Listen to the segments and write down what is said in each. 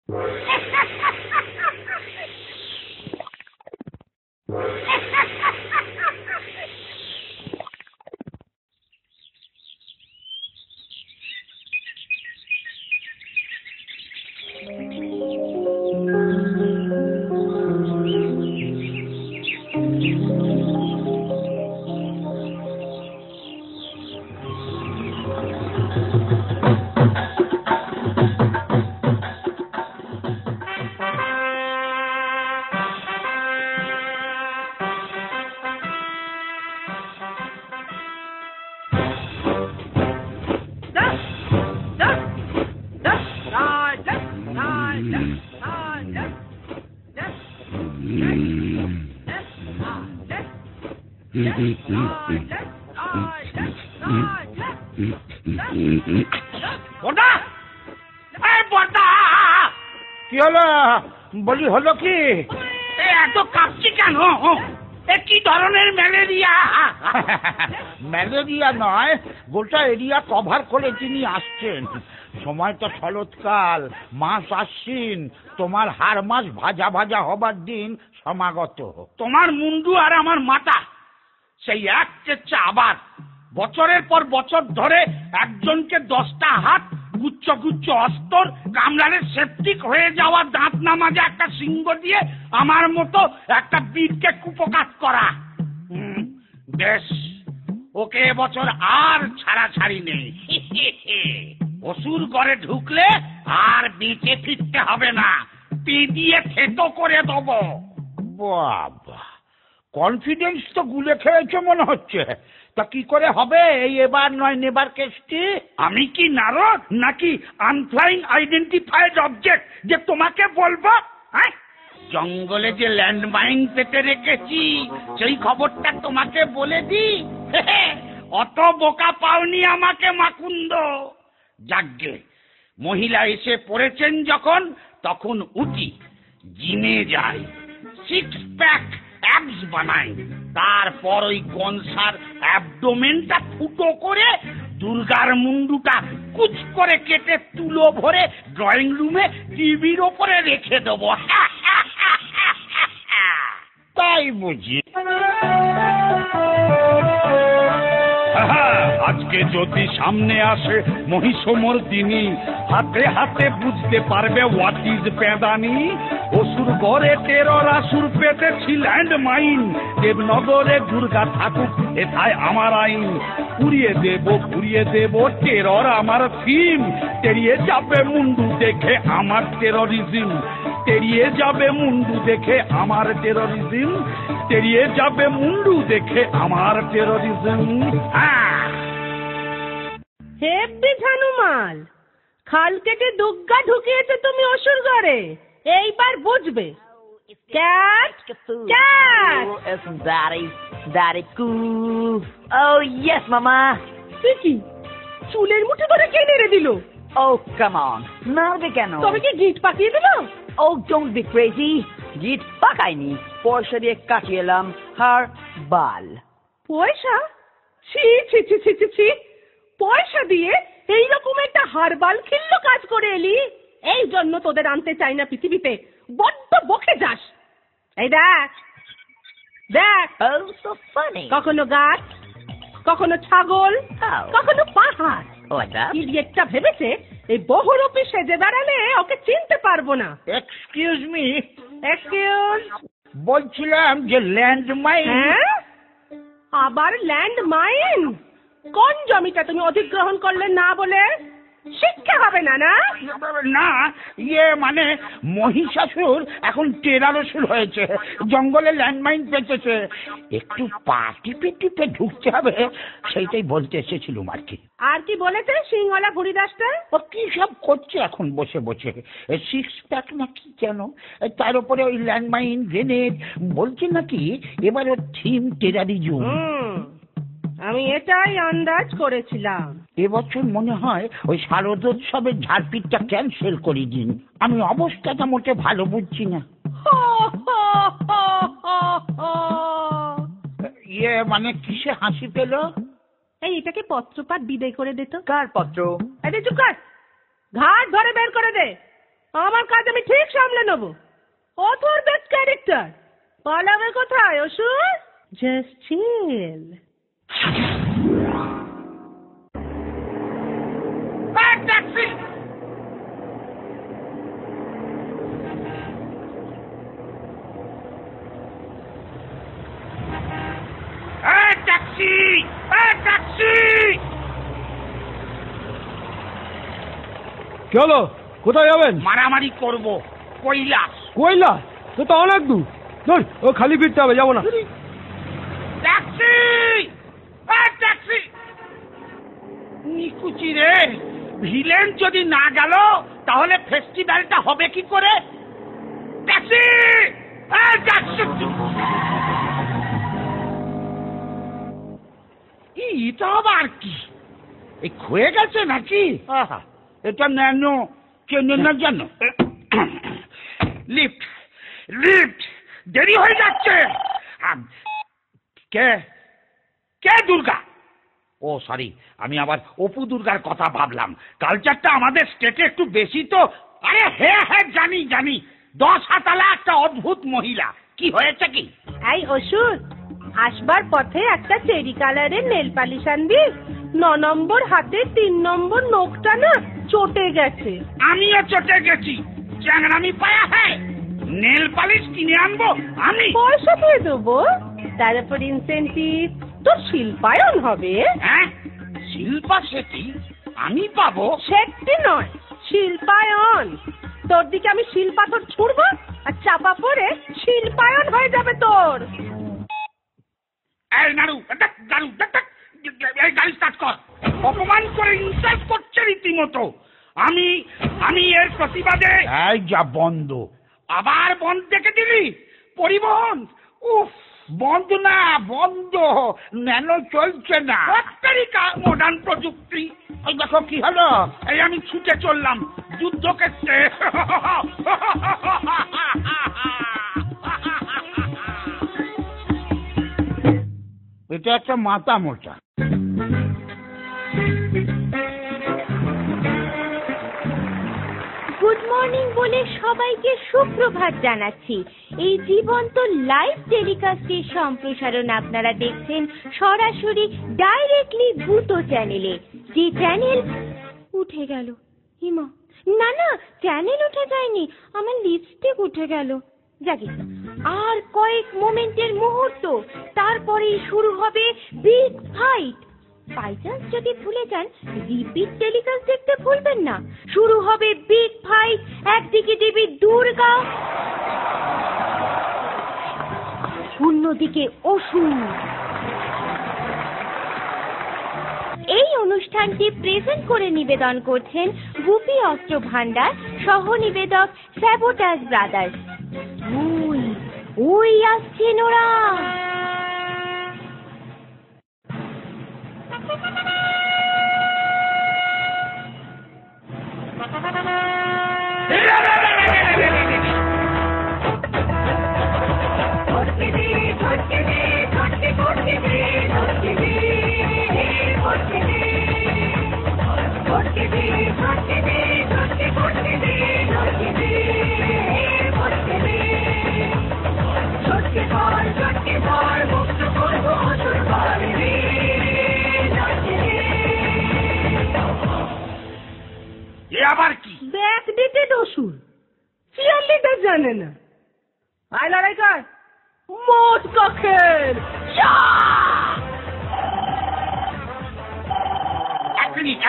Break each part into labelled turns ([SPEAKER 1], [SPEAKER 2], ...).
[SPEAKER 1] কি হলো বলি, হলো কি?
[SPEAKER 2] এত কাঁপছি কেন? কি ধরনের ম্যালেরিয়া?
[SPEAKER 1] ম্যালেরিয়া নয়, গোটা এরিয়া কভার করে তিনি আসছেন। সময় তো শরৎকাল, মাস আশ্বিন, তোমার হাড় মাস ভাজা ভাজা হবার দিন সমাগত।
[SPEAKER 2] তোমার মুন্ডু আর আমার মাথা সেই এক চেচ্ছা আবার বছরের পর বছর ধরে একজনকে 10টা হাত, গুচ্ছ গুচ্ছ অস্তর, কামড়ালে সেপটিক হয়ে যাওয়া দাঁত না মাজা একটা সিংহ দিয়ে আমার মতো একটা বীরকে কুপকাত করা। বেশ, ওকে এবছর আর ছাড়াছাড়ি নেই। অসুর ঘরে ঢুকলে আর বেঁচে ফিরতে হবে না, পি দিয়ে থেতো করে দেবো।
[SPEAKER 1] বাবা, কনফিডেন্স তো গুলে খেয়েছে মনে হচ্ছে। তা কি করে হবে এই এবার নয় নেবার কেসটি?
[SPEAKER 2] আমি কি নারদ নাকি আনফ্লাইং আইডেন্টিফাইড অবজেক্ট যে তোমাকে বলবো? হ্যাঁ, জঙ্গলে যে ল্যান্ডমাইন পেতে রেখেছি সেই খবরটা তোমাকে বলে দি। অত বোকা পাওনি আমাকে মাকুন্দ। যাগ্গে, মহিলা এসে পড়েছেন যখন, তখন উঠি, জিমে যাই, 6 প্যাক অ্যাবস বানাই, তারপর ওই গনসার অ্যাবডোমেনটা ফুটো করে দুর্গার মুন্ডুটা কুচ করে কেটে তুলো ভরে ড্রয়িং রুমে টিভির ওপরে রেখে দেবো।
[SPEAKER 1] তাই বুঝি?
[SPEAKER 2] আজকে যদি সামনে আসে মহিষমর্দিনী, হাতে হাতে বুঝতে পারবে হোয়াট ইজ পেদানি। অসুর ঘরে টেরর আসুর পেতেছি ল্যান্ড মাইন, দেবনগরে দুর্গা থাকুক এথায় আমার আইন। পুড়িয়ে দেব টেরর আমার থিম, তেড়িয়ে যাবে মুন্ডু দেখে আমার টেররিজম, তেড়িয়ে যাবে মুন্ডু দেখে আমার টেররিজম, তেড়িয়ে যাবে মুন্ডু দেখে আমার টেররিজম।
[SPEAKER 3] হেব্বি ঝানুমাল, খাল কেটে দুগ্গা ঢুকিয়েছে তুমি অসুর ঘরে, এইবার বুঝবে। Cat cat,
[SPEAKER 4] Daddy cool. Oh yes, Mama.
[SPEAKER 3] কি চুলের মুঠি ধরে কে নেড়ে দিল?
[SPEAKER 4] Oh come on, নাড়বে কেন?
[SPEAKER 3] তবে কি গিট পাকিয়ে দিল?
[SPEAKER 4] Oh don't be crazy. গিট পাকাইনি, পয়সা দিয়ে কাটিয়ে এলাম হার বাল।
[SPEAKER 3] পয়সা? ছি ছি ছি ছি ছি, পয়সা দিয়ে এইরকম একটা হারবাল খিল্ল কাজ করে এলি? এই জন্য তোদের আনতে চাই না পৃথিবীতে, বড্ড বকে যাস। এই দেখ দেখ,
[SPEAKER 4] Oh so funny.
[SPEAKER 3] কখনো গাছ, কখনো ছাগল, কখনো পাহাড়।
[SPEAKER 4] Like that?
[SPEAKER 3] ইডিয়েটটা ভেবেছে এই বহুরূপী সেজে দাঁড়ালে ওকে চিনতে পারবো না।
[SPEAKER 1] Excuse me,
[SPEAKER 3] excuse?
[SPEAKER 1] বলছিলাম যে ল্যান্ডমাইন।
[SPEAKER 3] হ্যাঁ, আবার ল্যান্ড মাইন? কোন জমিটা তুমি অধিগ্রহণ করলে না বলে? শিক্ষা হবে না? না
[SPEAKER 1] না, ইয়ে মানে মহিষাসুর এখন টেরারসুর হয়েছে, জঙ্গলে ল্যান্ডমাইন পেতেছে, একটু পা টিপে টিপে ঢুকতে হবে, সেইটাই বলতে এসেছিলুম আর কি।
[SPEAKER 3] আর কি বলেছে সিংহলা বুড়িদাসটা?
[SPEAKER 1] ও কি সব করছে এখন বসে বসে, 6 প্যাক না কি যেন, তার উপরে ওই ল্যান্ডমাইন গ্রেনেড, বলছে নাকি এবার ওর থিম টেরারিজম।
[SPEAKER 3] আমি এটাই আন্দাজ করেছিলাম।
[SPEAKER 1] এবছর মনে হয় ওই শারদোৎসবের ঝাড়পিটটা ক্যান্সেল করে দিন, আমি অবস্থাটা মোটে ভালো বুঝছি না। ইয়ে মানে কিসে হাসি পেল?
[SPEAKER 3] এই এটাকে পত্রপাঠ বিদায় করে দে তো।
[SPEAKER 4] কার পত্র?
[SPEAKER 3] আরে চুপ কর, ঘাট ধরে বের করে দে। আমার কাজ আমি ঠিক সামলে নেবো। অথর বেস্ট ক্যারেক্টার পালাবে কোথায় অসুর? Just chill.
[SPEAKER 2] Taxi! Taxi! Taxi!
[SPEAKER 5] কি হলো? কোথায় যাবেন?
[SPEAKER 2] মারামারি করব কৈলাস।
[SPEAKER 5] কইলা তো তো অনেক দূর। ধর, ও খালি ফিরতে হবে, যাবো না।
[SPEAKER 2] ট্যাক্সি! ট্যাক্সি! নিকুচি রে, ভিলেন যদি না গেল তাহলে ফেস্টিভ্যালটা হবে কি করে? ট্যাক্সি! ট্যাক্সি! এটা আবার কি?
[SPEAKER 1] এই ক্ষয়ে গেছে নাকি? আহা, এটা ন্যানো চেনে না জানো?
[SPEAKER 2] লিফট! লিফট! দেরি হয়ে যাচ্ছে। কে? কে দুর্গা? ও সরি, আমি আবার অপু দুর্গার কথা ভাবলাম। কালচারটা আমাদের স্টেটে একটু বেশি তো। আরে হ্যাঁ হ্যাঁ, জানি জানি, 10 হাতালা একটা অদ্ভুত মহিলা। কি হয়েছে কি?
[SPEAKER 3] এই অসুর, আসবার পথে একটা চেরি কালারের নেল পালিশ আনবি। 9 নম্বর হাতে 3 নম্বর নখটা না চটে গেছে।
[SPEAKER 2] আমিও চটে গেছি। চ্যাংরামি পায়া হ্যাঁ, নেল পালিশ কিনে আনবো আমি?
[SPEAKER 3] পয়সা দিয়ে দেবো, তার উপর ইনসেন্টিভ তোর শিল্পায়ন হবে।
[SPEAKER 2] হ্যাঁ, শিল্পা শেঠি আমি পাবো?
[SPEAKER 3] সেটি নয়, শিল্পায়ন। তোর দিকে আমি শিলপাথর ছুড়বো আর চাপা পড়ে শিল্পায়ন হয়ে যাবে তোর।
[SPEAKER 2] এই নাড়ু, নাড়ু, এই গাড়ি স্টার্ট কর। অপমান করে ইনসাল্ট করছে রীতিমতো। আমি এর প্রতিবাদে।
[SPEAKER 1] এই যা বন্ধ।
[SPEAKER 2] আবার বন্ধ দেখে দিলি? পরিবহন উফ,
[SPEAKER 1] বন্ধ না, বন্ধ। ন্যানো চলছে না।
[SPEAKER 2] মডার্ন প্রযুক্তি।
[SPEAKER 1] এই দেখো কি হলো।
[SPEAKER 2] এই আমি ছুটে চললাম যুদ্ধক্ষেত্রে।
[SPEAKER 1] এটা একটা মাথা মোটা।
[SPEAKER 6] গুড মর্নিং বলে সবাইকে সুপ্রভাত জানাচ্ছি। এই জীবন্ত লাইভ টেলিকাস্টের সম্প্রসারণ আপনারা দেখছেন সরাসরি ডাইরেক্টলি ভূত চ্যানেলে। যে চ্যানেল উঠে গেল। হিমা, না না, চ্যানেল উঠে যায়নি, আমার লিপস্টিক উঠে গেল। যাকে আর কয়েক মোমেন্টের মুহূর্ত, তারপরেই শুরু হবে বিগ ফাইট। বাই চান্স যদি ভুলে যান, রিপিট টেলিকাস্ট দেখতে ভুলবেন না। শুরু হবে বিগ ফাইট। একদিকে দেবী দুর্গা, অন্যদিকে অসুর। এই অনুষ্ঠানটি প্রেজেন্ট করে নিবেদন করছেন গুপি অস্ত্র ভান্ডার, সহ নিবেদক স্যাবোটাজ ব্রাদার্স। ওই ওই আসছেন ওরা।
[SPEAKER 2] আবার কি?
[SPEAKER 3] ব্যাকডেটেড অসুর, চিয়ার লিডার জানে না। আয় লড়াই কর, মোট কখের।
[SPEAKER 2] এক মিনিট।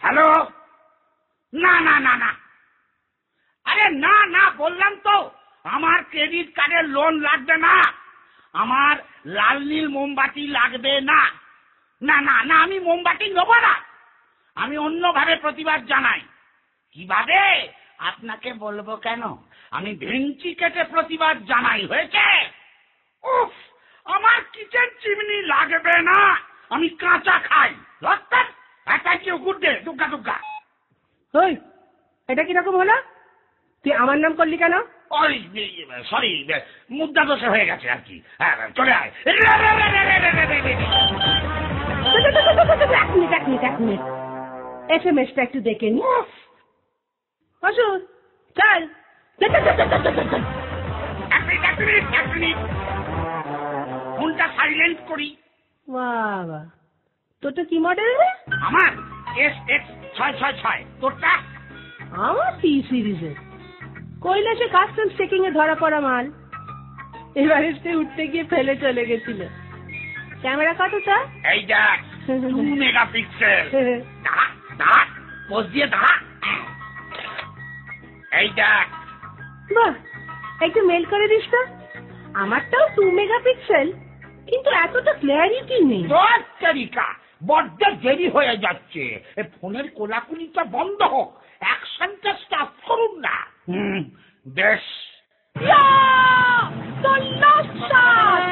[SPEAKER 2] হ্যালো? না না না না, আরে না না, বললাম তো আমার ক্রেডিট কার্ডের লোন লাগবে না, আমার লাল নীল মোমবাতি লাগবে না। না না না, আমি মোমবাতি নেবো না। আমি অন্যভাবে প্রতিবাদ জানাই। কিভাবে আপনাকে বলবো কেন? আমি ভেঙচি কেটে প্রতিবাদ জানাই। হয়েছে? উফ, আমার কিচেন চিমনি লাগবে না, আমি কাঁচা খাই। Good day, Durga Durga.
[SPEAKER 3] ওই, এটা কিরকম হলো? তুই আমার নাম করলি কেন?
[SPEAKER 2] ওই সরি, মুদ্রা দোষে হয়ে গেছে আর কি। হ্যাঁ, চলে আয়।
[SPEAKER 3] এক মিনিট, SMS টা একটু দেখে নি। অসুর চল।
[SPEAKER 2] এক মিনিট ফোনটা সাইলেন্ট করি।
[SPEAKER 3] বাবা, তোরটা কি মডেল রে?
[SPEAKER 2] আমার SX666। তোরটা?
[SPEAKER 3] আমার টি সিরিজের কৈলাসে কাস্টমস চেকিং এ ধরা পড়া মাল। এভারেস্টে উঠতে গিয়ে ফেলে চলে গেছিল। ক্যামেরা কতটা?
[SPEAKER 2] এই দেখ 2 মেগাপিক্সেল। দাঁড়া পোজ দিয়ে দাঁড়া। এই দেখ।
[SPEAKER 3] বাহ, একটু মেল করে দিস তো। আমারটাও 2 মেগাপিক্সেল, কিন্তু এতটা ক্লিয়ারিটি নেই।
[SPEAKER 1] তোর তারিকা বড্ড দেরি হয়ে যাচ্ছে। এ ফোনের কোলাকুলিটা বন্ধ হোক, অ্যাকশনটা স্টার্ট করুন না।
[SPEAKER 2] বেশ।
[SPEAKER 3] The last shot!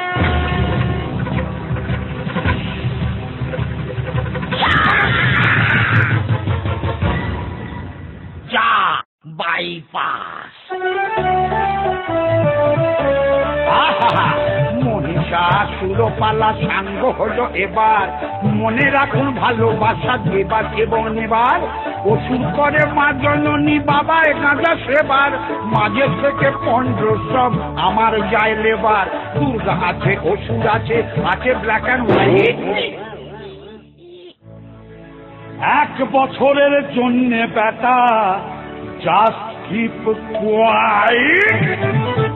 [SPEAKER 1] যা বাইপাস। মনীষা সুরপালা সাঙ্গ হলো এবার। মনে রাখুন ভালোবাসা দেবার এবং নেবার। অসুর করে মা জননী বাবা গাঁজা সেবার। মাঝে থেকে 15 সব আমার যায় লেবার। দুর্গা আছে, অসুর আছে, আছে ব্ল্যাক অ্যান্ড হোয়াইট।
[SPEAKER 2] 1 বছরের জন্য বেটা জাস্ট কিপ কোয়াইট।